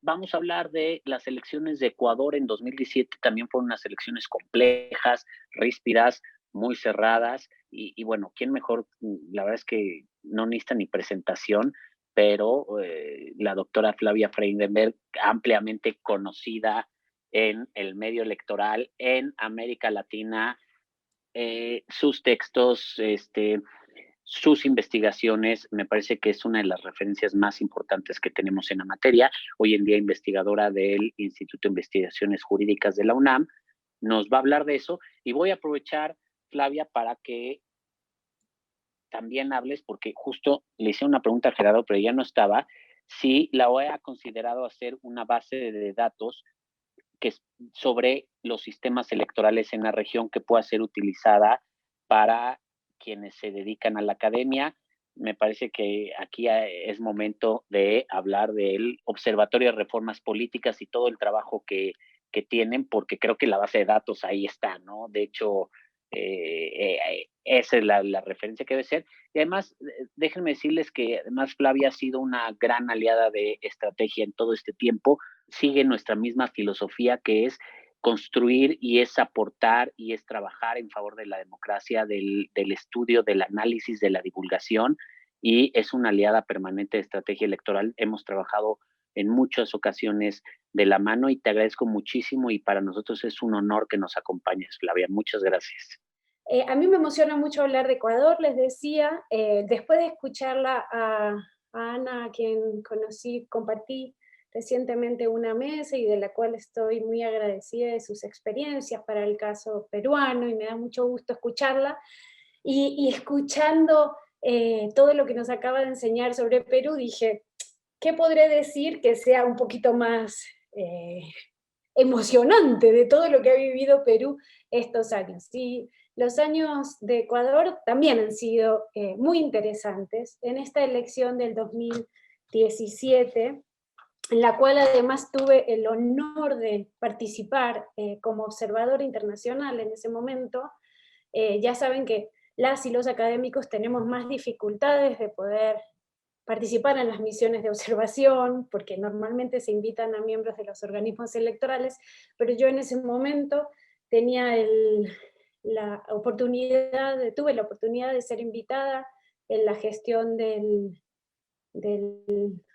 vamos a hablar de las elecciones de Ecuador en 2017, también fueron unas elecciones complejas, ríspidas, muy cerradas, y bueno, ¿quién mejor? La verdad es que no necesita ni presentación, pero la doctora Flavia Freindenberg, ampliamente conocida en el medio electoral en América Latina, sus textos, sus investigaciones, me parece que es una de las referencias más importantes que tenemos en la materia. Hoy en día investigadora del Instituto de Investigaciones Jurídicas de la UNAM, nos va a hablar de eso y voy a aprovechar, Flavia, para que también hables, porque justo le hice una pregunta a Gerardo, pero ya no estaba, si la OEA ha considerado hacer una base de datos que es sobre los sistemas electorales en la región que pueda ser utilizada para quienes se dedican a la academia. Me parece que aquí es momento de hablar del Observatorio de Reformas Políticas y todo el trabajo que tienen, porque creo que la base de datos ahí está, ¿no? De hecho, esa es la referencia que debe ser. Y además, déjenme decirles que además Flavia ha sido una gran aliada de estrategia en todo este tiempo, sigue nuestra misma filosofía, que es construir y es aportar y es trabajar en favor de la democracia, del estudio, del análisis, de la divulgación, y es una aliada permanente de estrategia electoral. Hemos trabajado en muchas ocasiones de la mano y te agradezco muchísimo y para nosotros es un honor que nos acompañes, Flavia. Muchas gracias. A mí me emociona mucho hablar de Ecuador, les decía, después de escucharla a Ana, a quien conocí, compartí recientemente una mesa y de la cual estoy muy agradecida de sus experiencias para el caso peruano y me da mucho gusto escucharla. Y escuchando todo lo que nos acaba de enseñar sobre Perú, dije, ¿qué podré decir que sea un poquito más emocionante de todo lo que ha vivido Perú estos años? Y los años de Ecuador también han sido muy interesantes. En esta elección del 2017, en la cual además tuve el honor de participar como observador internacional en ese momento, ya saben que las y los académicos tenemos más dificultades de poder participar en las misiones de observación, porque normalmente se invitan a miembros de los organismos electorales, pero yo en ese momento tenía la oportunidad, tuve la oportunidad de ser invitada en la gestión del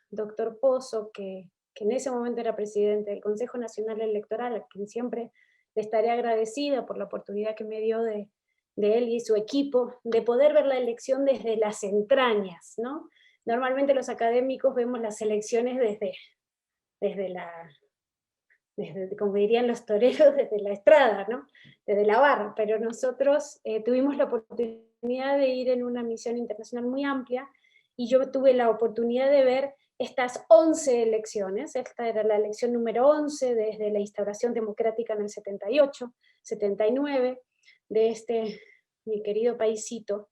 doctor Pozo, que en ese momento era presidente del Consejo Nacional Electoral, a quien siempre le estaré agradecida por la oportunidad que me dio de él y su equipo, de poder ver la elección desde las entrañas, ¿no? Normalmente los académicos vemos las elecciones desde la, como dirían los toreros, desde la estrada, ¿no? Desde la barra, pero nosotros tuvimos la oportunidad de ir en una misión internacional muy amplia y yo tuve la oportunidad de ver estas 11 elecciones. Esta era la elección número 11 desde la instauración democrática en el 78, 79, de mi querido paísito,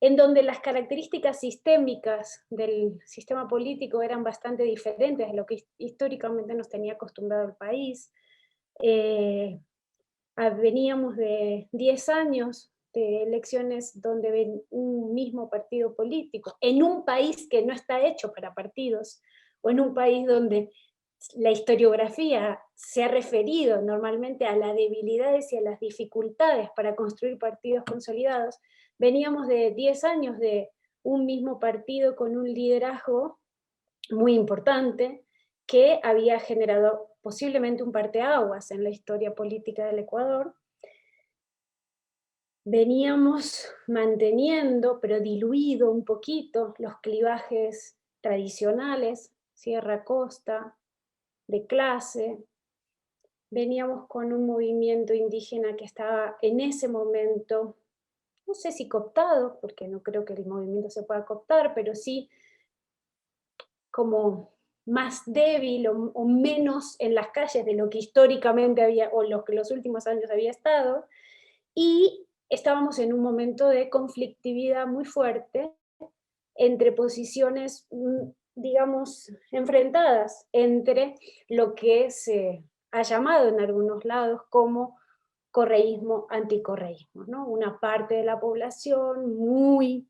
en donde las características sistémicas del sistema político eran bastante diferentes de lo que históricamente nos tenía acostumbrado el país. Eh, Veníamos de 10 años de elecciones donde ven un mismo partido político, en un país que no está hecho para partidos, o en un país donde la historiografía se ha referido normalmente a las debilidades y a las dificultades para construir partidos consolidados. Veníamos de 10 años de un mismo partido con un liderazgo muy importante que había generado posiblemente un parteaguas en la historia política del Ecuador. Veníamos manteniendo, pero diluido un poquito, los clivajes tradicionales, sierra-costa, de clase. Veníamos con un movimiento indígena que estaba en ese momento, no sé si cooptado, porque no creo que el movimiento se pueda cooptar, pero sí como más débil o menos en las calles de lo que históricamente había, o lo que los últimos años había estado, y estábamos en un momento de conflictividad muy fuerte entre posiciones, digamos, enfrentadas entre lo que se ha llamado en algunos lados como correísmo, anticorreísmo, ¿no? Una parte de la población muy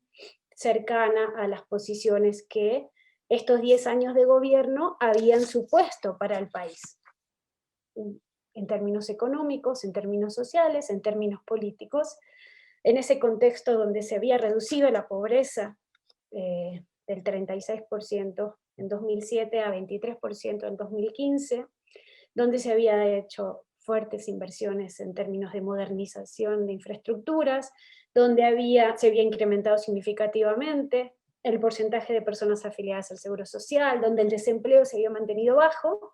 cercana a las posiciones que estos 10 años de gobierno habían supuesto para el país, en términos económicos, en términos sociales, en términos políticos, en ese contexto donde se había reducido la pobreza del 36% en 2007 a 23% en 2015, donde se había hecho fuertes inversiones en términos de modernización de infraestructuras, donde se había incrementado significativamente el porcentaje de personas afiliadas al Seguro Social, donde el desempleo se había mantenido bajo,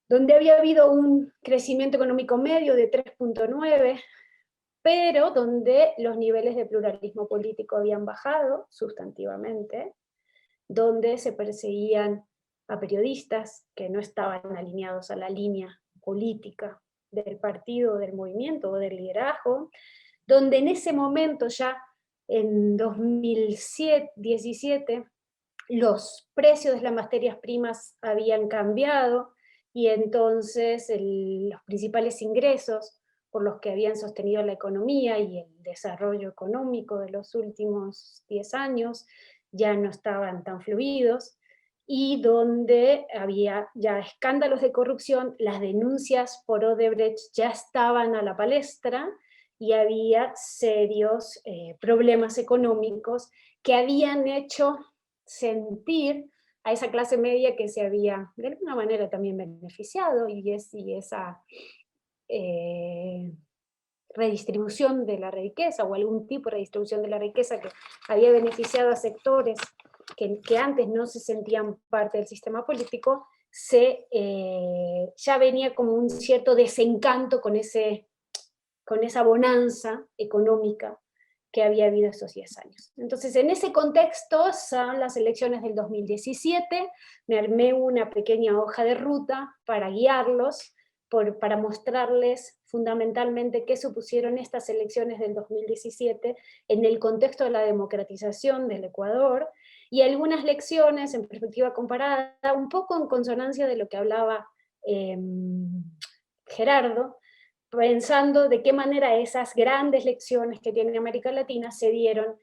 donde había habido un crecimiento económico medio de 3,9, pero donde los niveles de pluralismo político habían bajado sustantivamente, donde se perseguían a periodistas que no estaban alineados a la línea política del partido, del movimiento o del liderazgo, donde en ese momento ya en 2017 los precios de las materias primas habían cambiado y entonces los principales ingresos por los que habían sostenido la economía y el desarrollo económico de los últimos 10 años ya no estaban tan fluidos, y donde había ya escándalos de corrupción, las denuncias por Odebrecht ya estaban a la palestra, y había serios problemas económicos que habían hecho sentir a esa clase media que se había de alguna manera también beneficiado, y esa redistribución de la riqueza, o algún tipo de redistribución de la riqueza que había beneficiado a sectores que antes no se sentían parte del sistema político, ya venía como un cierto desencanto con esa bonanza económica que había habido estos 10 años. Entonces, en ese contexto son las elecciones del 2017, me armé una pequeña hoja de ruta para guiarlos, para mostrarles fundamentalmente qué supusieron estas elecciones del 2017 en el contexto de la democratización del Ecuador, y algunas lecciones en perspectiva comparada, un poco en consonancia de lo que hablaba Gerardo, pensando de qué manera esas grandes lecciones que tiene América Latina se dieron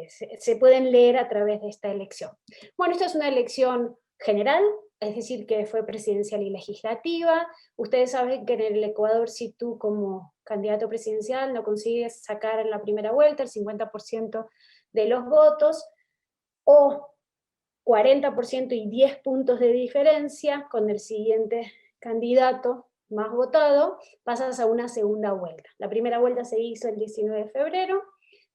se pueden leer a través de esta elección. Bueno, esta es una elección general, es decir, que fue presidencial y legislativa. Ustedes saben que en el Ecuador, si tú como candidato presidencial no consigues sacar en la primera vuelta el 50% de los votos, o 40% y 10 puntos de diferencia con el siguiente candidato más votado, pasas a una segunda vuelta. La primera vuelta se hizo el 19 de febrero,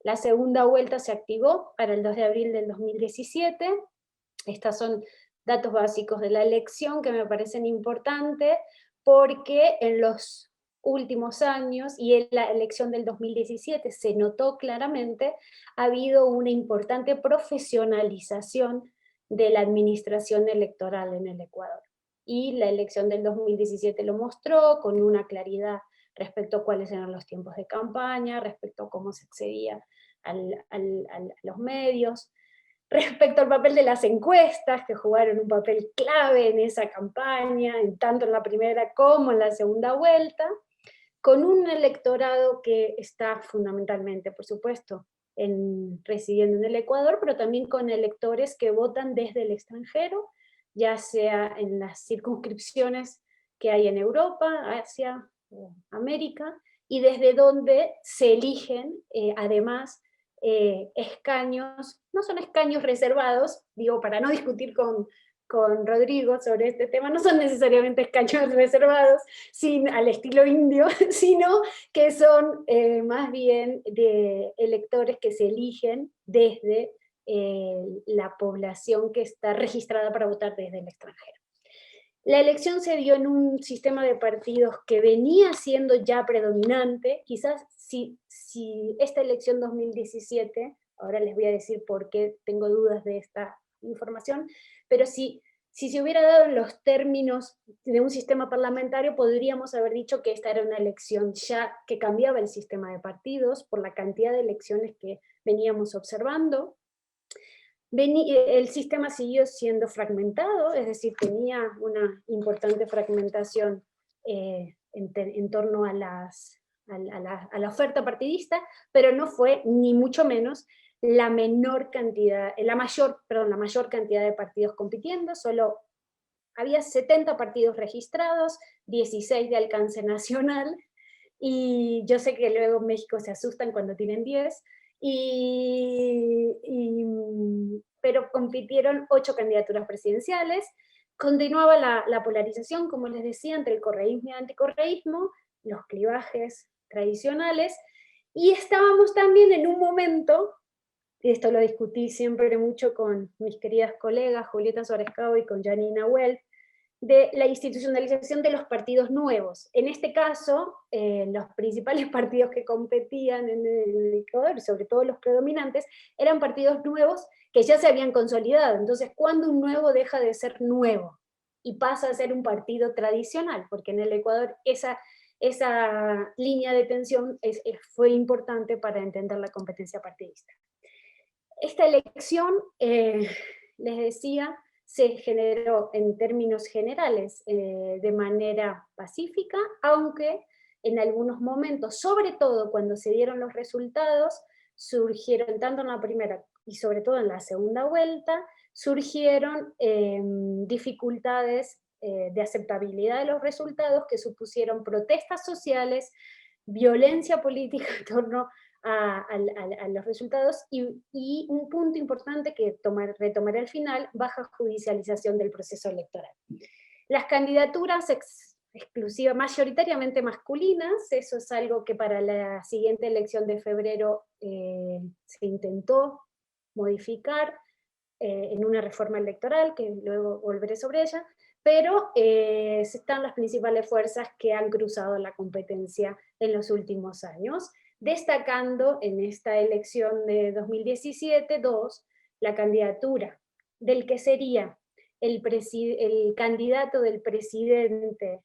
la segunda vuelta se activó para el 2 de abril del 2017. Estos son datos básicos de la elección que me parecen importantes, porque en los últimos años, y en la elección del 2017 se notó claramente, ha habido una importante profesionalización de la administración electoral en el Ecuador. Y la elección del 2017 lo mostró con una claridad respecto a cuáles eran los tiempos de campaña, respecto a cómo se accedía a los medios, respecto al papel de las encuestas, que jugaron un papel clave en esa campaña, tanto en la primera como en la segunda vuelta, con un electorado que está fundamentalmente, por supuesto, residiendo en el Ecuador, pero también con electores que votan desde el extranjero, ya sea en las circunscripciones que hay en Europa, Asia o América, y desde donde se eligen además escaños, no son escaños reservados, digo, para no discutir con Rodrigo sobre este tema, no son necesariamente escaños reservados al estilo indio, sino que son más bien de electores que se eligen desde la población que está registrada para votar desde el extranjero. La elección se dio en un sistema de partidos que venía siendo ya predominante. Quizás si esta elección 2017, ahora les voy a decir por qué tengo dudas de esta información, pero si se hubiera dado en los términos de un sistema parlamentario, podríamos haber dicho que esta era una elección ya que cambiaba el sistema de partidos por la cantidad de elecciones que veníamos observando. El sistema siguió siendo fragmentado, es decir, tenía una importante fragmentación en torno a la oferta partidista, pero no fue ni mucho menos la mayor cantidad de partidos compitiendo. Solo había 70 partidos registrados, 16 de alcance nacional, y yo sé que luego en México se asustan cuando tienen 10, pero compitieron 8 candidaturas presidenciales. Continuaba la polarización, como les decía, entre el correísmo y el anticorreísmo, los clivajes tradicionales, y estábamos también en un momento, y esto lo discutí siempre mucho con mis queridas colegas Julieta Suárez-Cabo y con Janina Welf, de la institucionalización de los partidos nuevos. En este caso, los principales partidos que competían en el Ecuador, sobre todo los predominantes, eran partidos nuevos que ya se habían consolidado. Entonces, ¿cuándo un nuevo deja de ser nuevo y pasa a ser un partido tradicional? Porque en el Ecuador esa línea de tensión fue importante para entender la competencia partidista. Esta elección, les decía, se generó en términos generales de manera pacífica, aunque en algunos momentos, sobre todo cuando se dieron los resultados, surgieron, tanto en la primera y sobre todo en la segunda vuelta, surgieron dificultades de aceptabilidad de los resultados que supusieron protestas sociales, violencia política en torno a los resultados, y un punto importante que retomaré al final: baja judicialización del proceso electoral. Las candidaturas exclusivas, mayoritariamente masculinas, eso es algo que para la siguiente elección de febrero se intentó modificar en una reforma electoral, que luego volveré sobre ella, pero están las principales fuerzas que han cruzado la competencia en los últimos años, destacando en esta elección de 2017, la candidatura del que sería el candidato del presidente,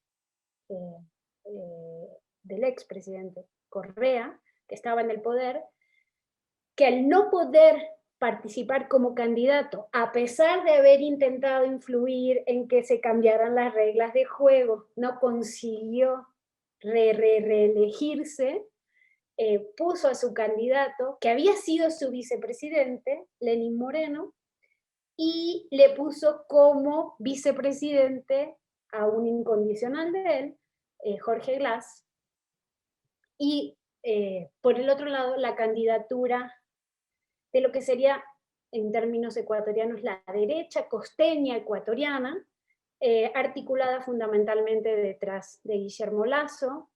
del expresidente Correa, que estaba en el poder, que al no poder participar como candidato, a pesar de haber intentado influir en que se cambiaran las reglas de juego, no consiguió reelegirse. Puso a su candidato, que había sido su vicepresidente, Lenín Moreno, y le puso como vicepresidente a un incondicional de él, Jorge Glass, y por el otro lado la candidatura de lo que sería, en términos ecuatorianos, la derecha costeña ecuatoriana, articulada fundamentalmente detrás de Guillermo Lasso,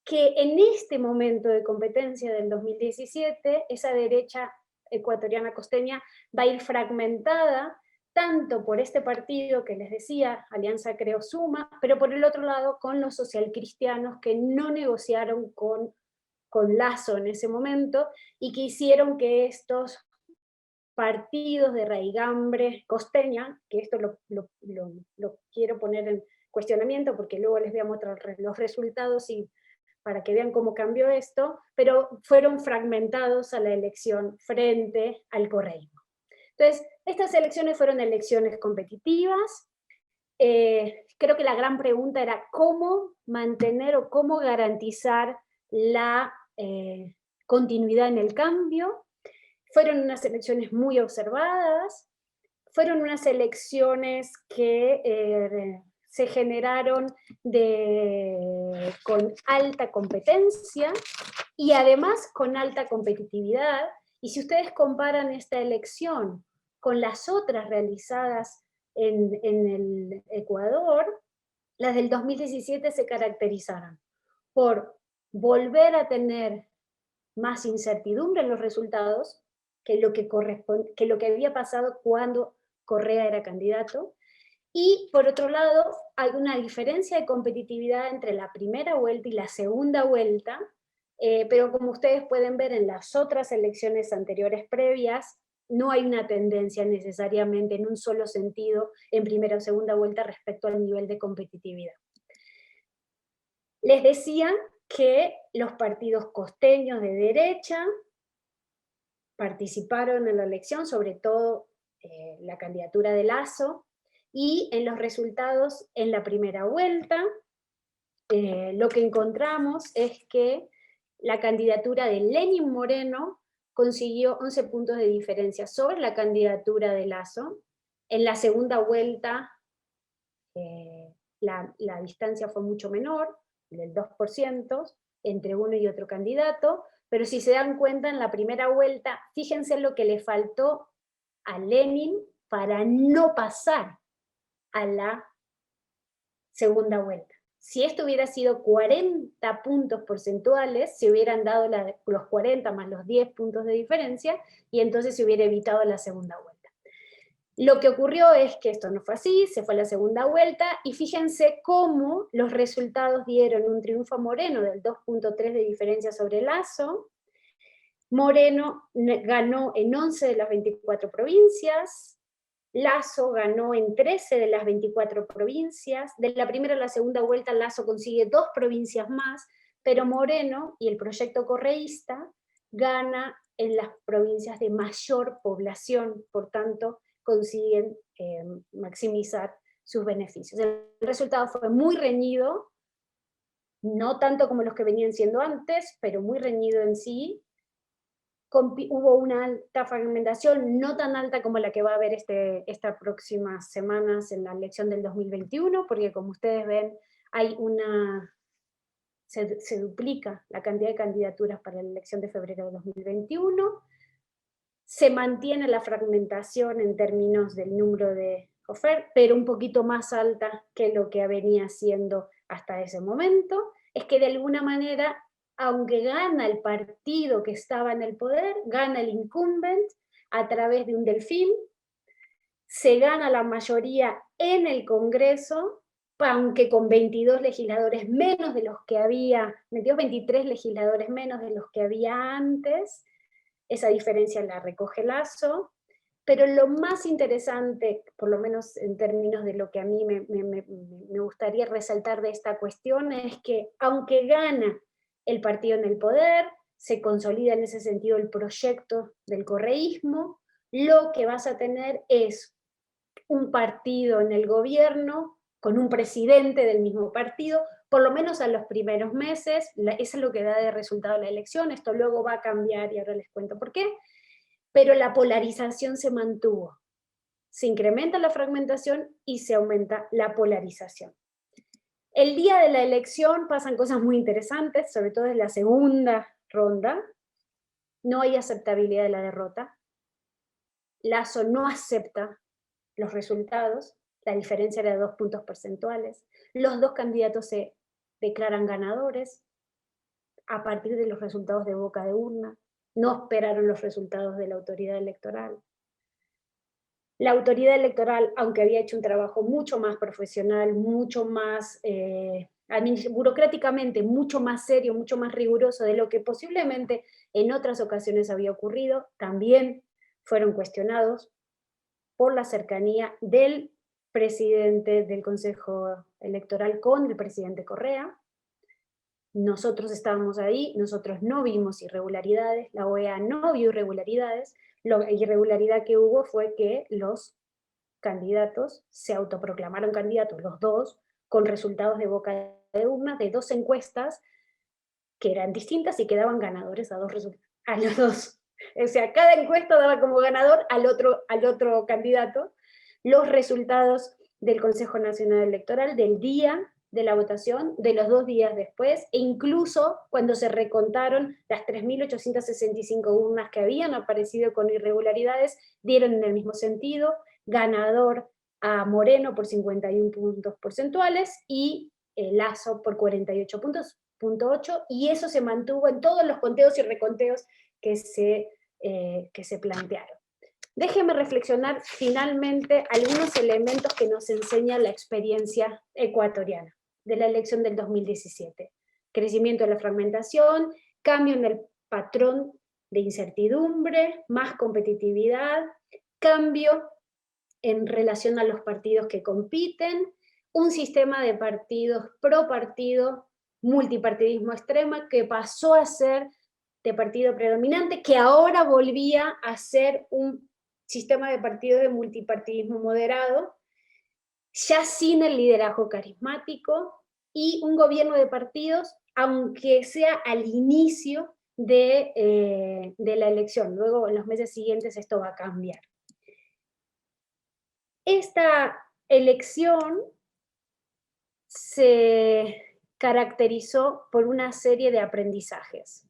que en este momento de competencia del 2017, esa derecha ecuatoriana costeña va a ir fragmentada, tanto por este partido que les decía, Alianza Creo Suma, pero por el otro lado con los socialcristianos que no negociaron con Lasso en ese momento, y que hicieron que estos partidos de raigambre costeña, que esto lo quiero poner en cuestionamiento porque luego les voy a mostrar los resultados y para que vean cómo cambió esto, pero fueron fragmentados a la elección frente al correísmo. Entonces, estas elecciones fueron elecciones competitivas. Creo que la gran pregunta era cómo mantener o cómo garantizar la continuidad en el cambio. Fueron unas elecciones muy observadas, fueron unas elecciones que se generaron con alta competencia y además con alta competitividad. Y si ustedes comparan esta elección con las otras realizadas en el Ecuador, las del 2017 se caracterizaron por volver a tener más incertidumbre en los resultados que lo que había pasado cuando Correa era candidato. Y por otro lado, hay una diferencia de competitividad entre la primera vuelta y la segunda vuelta, pero como ustedes pueden ver en las otras elecciones anteriores previas, no hay una tendencia necesariamente en un solo sentido en primera o segunda vuelta respecto al nivel de competitividad. Les decía que los partidos costeños de derecha participaron en la elección, sobre todo la candidatura de Lasso, y en los resultados en la primera vuelta, lo que encontramos es que la candidatura de Lenín Moreno consiguió 11 puntos de diferencia sobre la candidatura de Lasso. En la segunda vuelta la distancia fue mucho menor, del 2%, entre uno y otro candidato, pero si se dan cuenta, en la primera vuelta, fíjense lo que le faltó a Lenin para no pasar a la segunda vuelta. Si esto hubiera sido 40 puntos porcentuales, se hubieran dado los 40 más los 10 puntos de diferencia, y entonces se hubiera evitado la segunda vuelta. Lo que ocurrió es que esto no fue así, se fue a la segunda vuelta, y fíjense cómo los resultados dieron un triunfo a Moreno del 2.3 de diferencia sobre Lasso. Moreno ganó en 11 de las 24 provincias, Lasso ganó en 13 de las 24 provincias, de la primera a la segunda vuelta Lasso consigue 2 provincias más, pero Moreno y el proyecto correísta gana en las provincias de mayor población, por tanto consiguen maximizar sus beneficios. El resultado fue muy reñido, no tanto como los que venían siendo antes, pero muy reñido en sí. Hubo una alta fragmentación, no tan alta como la que va a haber estas próximas semanas en la elección del 2021, porque como ustedes ven, se duplica la cantidad de candidaturas para la elección de febrero de 2021, se mantiene la fragmentación en términos del número de ofertas, pero un poquito más alta que lo que venía siendo hasta ese momento. Es que de alguna manera, aunque gana el partido que estaba en el poder, gana el incumbent a través de un delfín, se gana la mayoría en el Congreso, aunque con 22 legisladores menos de los que había, 23 legisladores menos de los que había antes. Esa diferencia la recoge Lasso, pero lo más interesante, por lo menos en términos de lo que a mí me gustaría resaltar de esta cuestión, es que aunque gana el partido en el poder, se consolida en ese sentido el proyecto del correísmo, lo que vas a tener es un partido en el gobierno con un presidente del mismo partido, por lo menos a los primeros meses. Eso es lo que da de resultado la elección. Esto luego va a cambiar y ahora les cuento por qué, pero la polarización se mantuvo. Se incrementa la fragmentación y se aumenta la polarización. El día de la elección pasan cosas muy interesantes, sobre todo en la segunda ronda. No hay aceptabilidad de la derrota. Lasso no acepta los resultados, la diferencia era de 2 puntos porcentuales. Los dos candidatos se declaran ganadores a partir de los resultados de boca de urna. No esperaron los resultados de la autoridad electoral. La autoridad electoral, aunque había hecho un trabajo mucho más profesional, mucho más burocráticamente, mucho más serio, mucho más riguroso de lo que posiblemente en otras ocasiones había ocurrido, también fueron cuestionados por la cercanía del presidente del Consejo Electoral con el presidente Correa. Nosotros estábamos ahí, nosotros no vimos irregularidades, la OEA no vio irregularidades. La irregularidad que hubo fue que los candidatos se autoproclamaron candidatos, los dos, con resultados de boca de urna de 2 encuestas que eran distintas y que daban ganadores a los dos. O sea, cada encuesta daba como ganador al otro candidato. Los resultados del Consejo Nacional Electoral del día de la votación, de los 2 días después, e incluso cuando se recontaron las 3.865 urnas que habían aparecido con irregularidades, dieron en el mismo sentido, ganador a Moreno por 51 puntos porcentuales y Lasso por 48.8, y eso se mantuvo en todos los conteos y reconteos que se plantearon. Déjenme reflexionar finalmente algunos elementos que nos enseña la experiencia ecuatoriana de la elección del 2017. Crecimiento de la fragmentación, cambio en el patrón de incertidumbre, más competitividad, cambio en relación a los partidos que compiten, un sistema de partidos pro partido, multipartidismo extrema, que pasó a ser de partido predominante, que ahora volvía a ser un sistema de partidos de multipartidismo moderado, ya sin el liderazgo carismático, y un gobierno de partidos, aunque sea al inicio, de la elección. Luego, en los meses siguientes, esto va a cambiar. Esta elección se caracterizó por una serie de aprendizajes.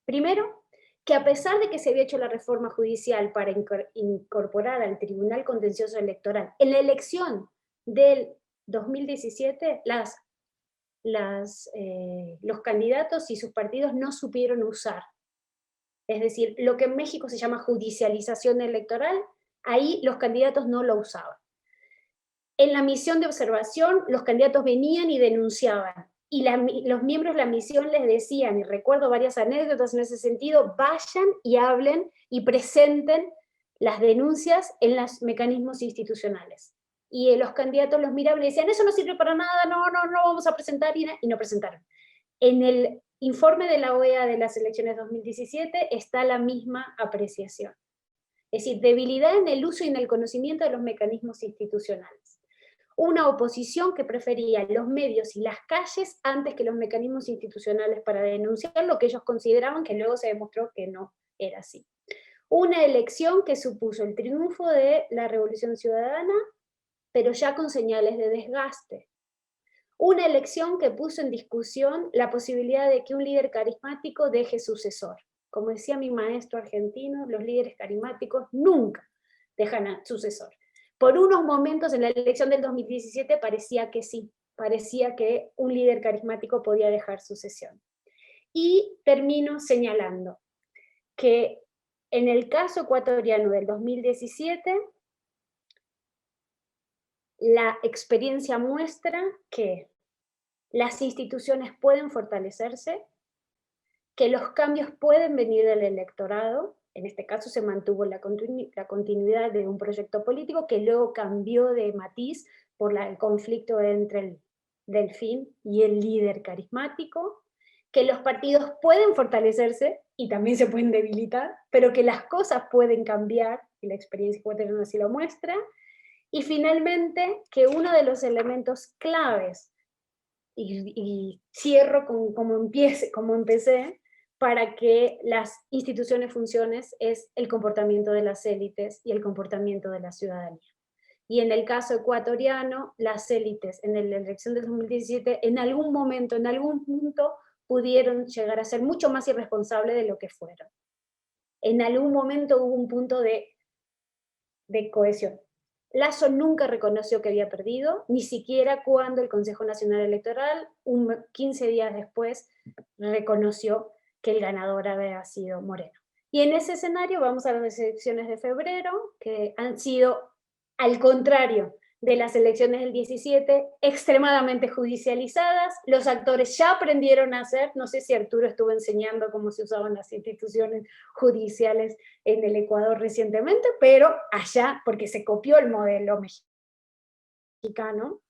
Primero, que a pesar de que se había hecho la reforma judicial para incorporar al Tribunal Contencioso Electoral, en la elección del 2017, los candidatos y sus partidos no supieron usar. Es decir, lo que en México se llama judicialización electoral, ahí los candidatos no lo usaban. En la misión de observación, los candidatos venían y denunciaban, y los miembros de la misión les decían, y recuerdo varias anécdotas en ese sentido, vayan y hablen y presenten las denuncias en los mecanismos institucionales. Y los candidatos los miraban y decían, eso no sirve para nada, no vamos a presentar, y no presentaron. En el informe de la OEA de las elecciones 2017 está la misma apreciación. Es decir, debilidad en el uso y en el conocimiento de los mecanismos institucionales. Una oposición que prefería los medios y las calles antes que los mecanismos institucionales para denunciar lo que ellos consideraban, que luego se demostró que no era así. Una elección que supuso el triunfo de la Revolución Ciudadana, pero ya con señales de desgaste. Una elección que puso en discusión la posibilidad de que un líder carismático deje sucesor. Como decía mi maestro argentino, los líderes carismáticos nunca dejan a sucesor. Por unos momentos en la elección del 2017 parecía que sí, parecía que un líder carismático podía dejar sucesión. Y termino señalando que en el caso ecuatoriano del 2017, la experiencia muestra que las instituciones pueden fortalecerse, que los cambios pueden venir del electorado. En este caso se mantuvo la continuidad de un proyecto político que luego cambió de matiz por el conflicto entre el delfín y el líder carismático, que los partidos pueden fortalecerse y también se pueden debilitar, pero que las cosas pueden cambiar, y la experiencia ecuatoriana así lo muestra, y finalmente que uno de los elementos claves, y cierro como empecé, para que las instituciones funcionen, es el comportamiento de las élites y el comportamiento de la ciudadanía. Y en el caso ecuatoriano, las élites en la elección del 2017, en algún momento, en algún punto, pudieron llegar a ser mucho más irresponsables de lo que fueron. En algún momento hubo un punto de cohesión. Lasso nunca reconoció que había perdido, ni siquiera cuando el Consejo Nacional Electoral, 15 días después, reconoció que el ganador había sido Moreno. Y en ese escenario vamos a las elecciones de febrero, que han sido, al contrario de las elecciones del 17, extremadamente judicializadas. Los actores ya aprendieron a hacer, no sé si Arturo estuvo enseñando cómo se usaban las instituciones judiciales en el Ecuador recientemente, pero allá, porque se copió el modelo mexicano,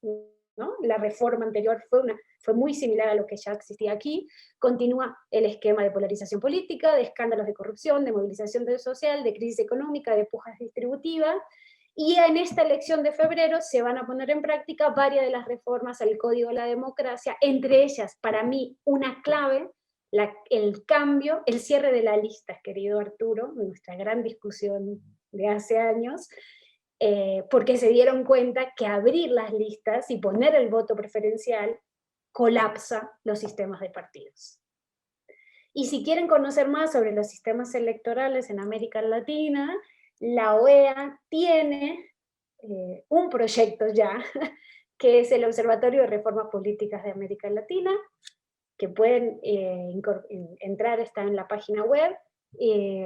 ¿no? La reforma anterior fue muy similar a lo que ya existía aquí. Continúa el esquema de polarización política, de escándalos de corrupción, de movilización social, de crisis económica, de pujas distributivas, y en esta elección de febrero se van a poner en práctica varias de las reformas al Código de la Democracia, entre ellas, para mí, una clave, el cambio, el cierre de las listas, querido Arturo, nuestra gran discusión de hace años, porque se dieron cuenta que abrir las listas y poner el voto preferencial colapsa los sistemas de partidos. Y si quieren conocer más sobre los sistemas electorales en América Latina, la OEA tiene un proyecto ya, que es el Observatorio de Reformas Políticas de América Latina, que pueden entrar, está en la página web,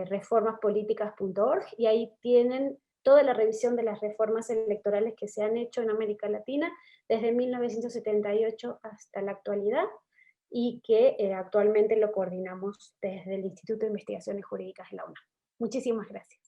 reformaspoliticas.org, y ahí tienen toda la revisión de las reformas electorales que se han hecho en América Latina desde 1978 hasta la actualidad, y que actualmente lo coordinamos desde el Instituto de Investigaciones Jurídicas de la UNAM. Muchísimas gracias.